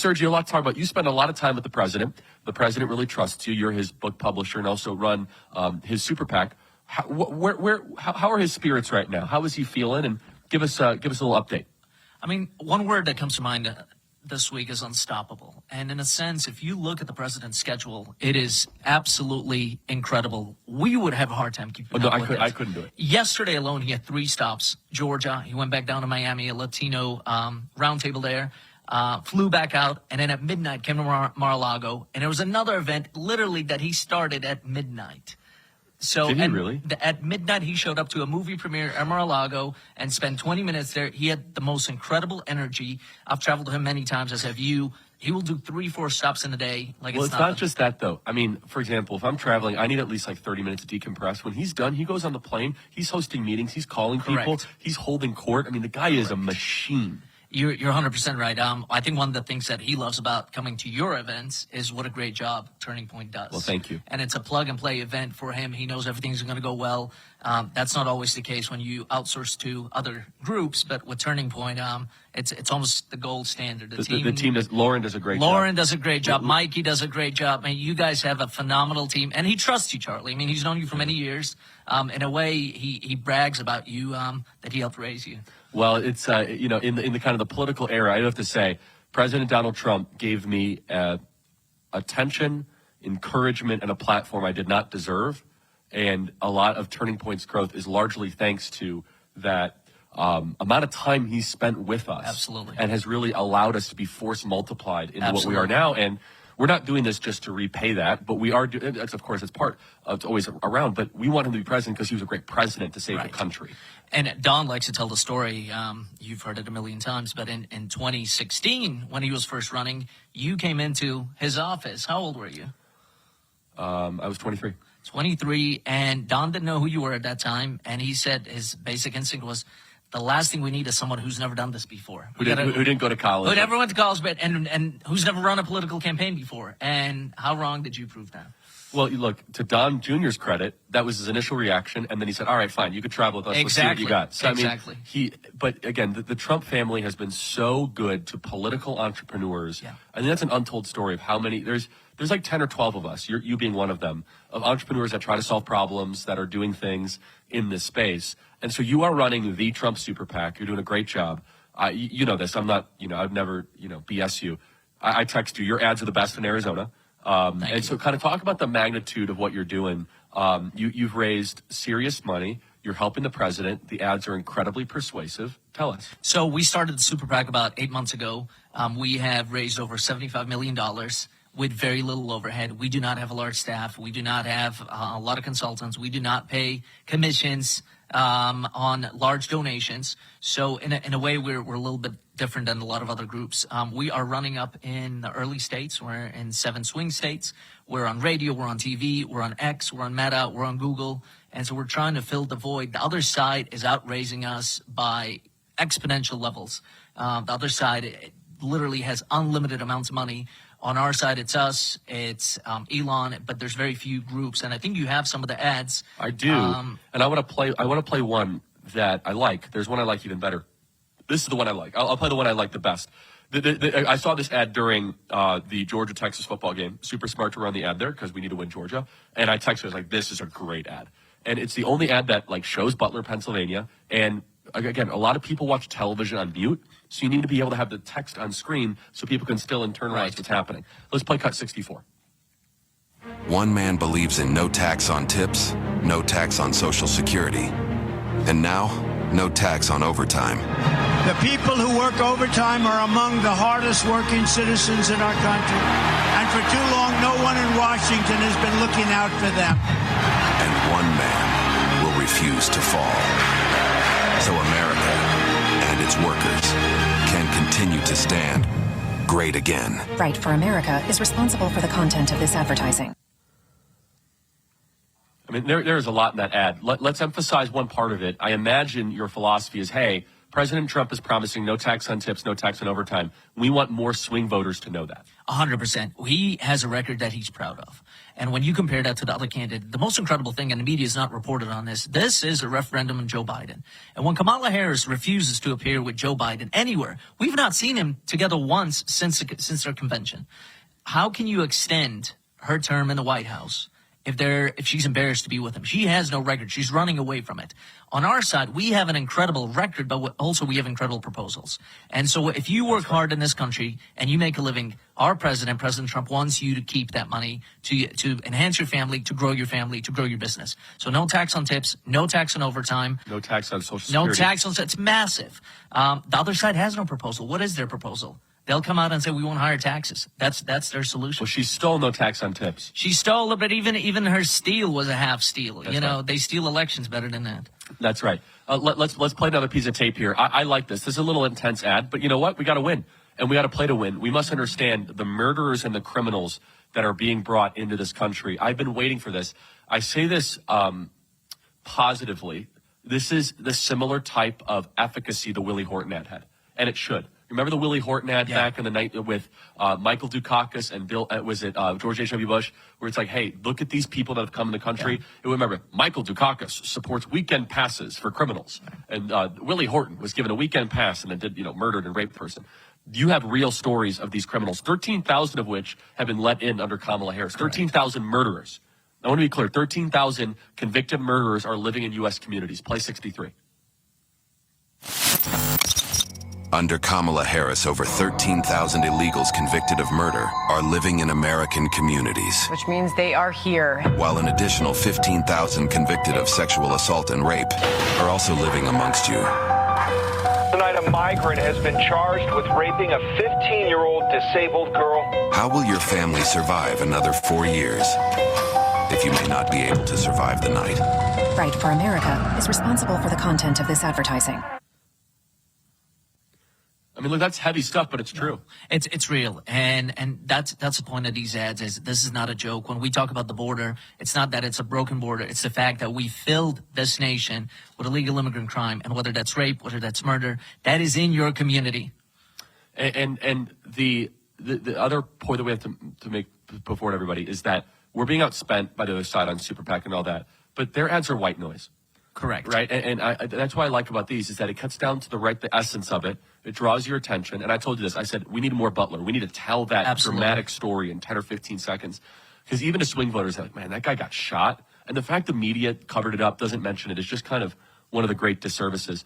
Sergio, a lot to talk about. You spend a lot of time with the president. The president really trusts you. You're his book publisher and also run his super PAC. How are his spirits right now? How is he feeling? And give us a little update. I mean, one word that comes to mind this week is unstoppable. And in a sense, if you look at the president's schedule, it is absolutely incredible. We would have a hard time keeping up with it. I couldn't do it. Yesterday alone, he had 3 stops. Georgia, he went back down to Miami, a Latino roundtable there, flew back out, and then at midnight came to Mar-a-Lago. And there was another event literally that he started at midnight. So Did he really? At midnight, he showed up to a movie premiere at Mar-a-Lago and spent 20 minutes there. He had the most incredible energy. I've traveled with him many times, as have you. He will do 3-4 stops in a day. Well, it's not just that, though. I mean, for example, if I'm traveling, I need at least like 30 minutes to decompress. When he's done, he goes on the plane. He's hosting meetings. He's calling people. He's holding court. I mean, the guy is a machine. You're 100% right. I think one of the things that he loves about coming to your events is what a great job Turning Point does. Well, thank you. And it's a plug-and-play event for him. He knows everything's going to go well. That's not always the case when you outsource to other groups, but with Turning Point, it's almost the gold standard. The team does. Lauren does a great job. Lauren does a great job. Mikey does a great job. I mean, you guys have a phenomenal team, and he trusts you, Charlie. I mean, he's known you for many years. In a way, he brags about you that he helped raise you. Well, it's in the kind of the political era, I have to say, President Donald Trump gave me attention, encouragement, and a platform I did not deserve. And a lot of Turning Point's growth is largely thanks to that amount of time he spent with us. Absolutely. And has really allowed us to be force multiplied into Absolutely. what we are now. And we're not doing this just to repay that, but we are doing it. Of course, it's part of it's always around, but we want him to be president because he was a great president to save the country. And Don likes to tell the story. You've heard it a million times, but in 2016, when he was first running, you came into his office. How old were you? I was 23. 23, and Don didn't know who you were at that time, and he said his basic instinct was, the last thing we need is someone who's never done this before. Who didn't go to college. Who never went to college, but and who's never run a political campaign before. And how wrong did you prove that? Well, look, to Don Jr.'s credit, that was his initial reaction, and then he said, all right, fine, you could travel with us. Exactly. Let's see what you got. So, Exactly. I mean, but again, the Trump family has been so good to political entrepreneurs. Yeah. I think that's an untold story of how many, there's like 10 or 12 of us, you being one of them, of entrepreneurs that try to solve problems, that are doing things in this space. And so you are running the Trump Super PAC. You're doing a great job. You know this. I'm not, I'd never, BS you. I text you. Your ads are the best in Arizona. And so kind of talk about the magnitude of what you're doing. You've raised serious money. You're helping the president. The ads are incredibly persuasive. Tell us. So we started the Super PAC about 8 months ago. We have raised over $75 million with very little overhead. We do not have a large staff. We do not have a lot of consultants. We do not pay commissions on large donations. So in a way, we're a little bit different than a lot of other groups. We are running up in the early states. We're in 7 swing states. We're on radio. We're on TV. We're on X. We're on Meta. We're on Google. And so we're trying to fill the void. The other side is outraising us by exponential levels. The other side literally has unlimited amounts of money. On our side, it's us, it's Elon, but there's very few groups, and I think you have some of the ads. I do, and I want to play one that I like. There's one I like even better. This is the one I like. I'll play the one I like the best. I saw this ad during the Georgia-Texas football game. Super smart to run the ad there because we need to win Georgia. And I texted, I was like, this is a great ad. And it's the only ad that shows Butler, Pennsylvania. And again, a lot of people watch television on mute, so you need to be able to have the text on screen so people can still internalize what's happening. Let's play cut 64. One man believes in no tax on tips, no tax on Social Security, and now, no tax on overtime. The people who work overtime are among the hardest working citizens in our country. And for too long, no one in Washington has been looking out for them. And one man will refuse to fall. So America and its workers can continue to stand great again. Right for America is responsible for the content of this advertising. I mean, there is a lot in that ad. Let's emphasize one part of it. I imagine your philosophy is, hey, President Trump is promising no tax on tips, no tax on overtime. We want more swing voters to know that. 100%. He has a record that he's proud of. And when you compare that to the other candidate, the most incredible thing, and the media is not reported on this is a referendum on Joe Biden. And when Kamala Harris refuses to appear with Joe Biden anywhere, we've not seen him together once since their convention. How can you extend her term in the White House if she's embarrassed to be with him? She has no record. She's running away from it. On our side, we have an incredible record, but also we have incredible proposals. And so if you work hard in this country and you make a living, our president, President Trump, wants you to keep that money to enhance your family, to grow your family, to grow your business. So no tax on tips, no tax on overtime. No tax on Social Security. No tax on, it's massive. The other side has no proposal. What is their proposal? They'll come out and say, we won't hire taxes. That's their solution. Well, she stole no tax on tips. She stole it, but even her steal was a half steal. That's right. They steal elections better than that. That's right. Let's play another piece of tape here. I like this. This is a little intense ad, but you know what? We got to win, and we got to play to win. We must understand the murderers and the criminals that are being brought into this country. I've been waiting for this. I say this positively. This is the similar type of efficacy the Willie Horton ad had, and it should. Remember the Willie Horton ad back in the night with Michael Dukakis and George H.W. Bush, where it's like, hey, look at these people that have come in the country. And remember, Michael Dukakis supports weekend passes for criminals. And Willie Horton was given a weekend pass and then did, murdered and raped a person. You have real stories of these criminals, 13,000 of which have been let in under Kamala Harris. 13,000 murderers. I want to be clear, 13,000 convicted murderers are living in U.S. communities. Play 63. Under Kamala Harris, over 13,000 illegals convicted of murder are living in American communities, which means they are here. while an additional 15,000 convicted of sexual assault and rape are also living amongst you. Tonight, a migrant has been charged with raping a 15-year-old disabled girl. How will your family survive another 4 years if you may not be able to survive the night? Right for America is responsible for the content of this advertising. I mean, look, that's heavy stuff, but it's true. It's real, and that's the point of these ads. Is this is not a joke. When we talk about the border, it's not that it's a broken border. It's the fact that we filled this nation with illegal immigrant crime, and whether that's rape, whether that's murder, that is in your community. And the other point that we have to make before everybody is that we're being outspent by the other side on Super PAC and all that, but their ads are white noise. Correct. Right, and that's what I like about these is that it cuts down to the essence of it. It draws your attention. And I told you this. I said, we need more Butler. We need to tell that dramatic story in 10 or 15 seconds. Because even the swing voters are like, man, that guy got shot. And the fact the media covered it up, doesn't mention it, is just kind of one of the great disservices.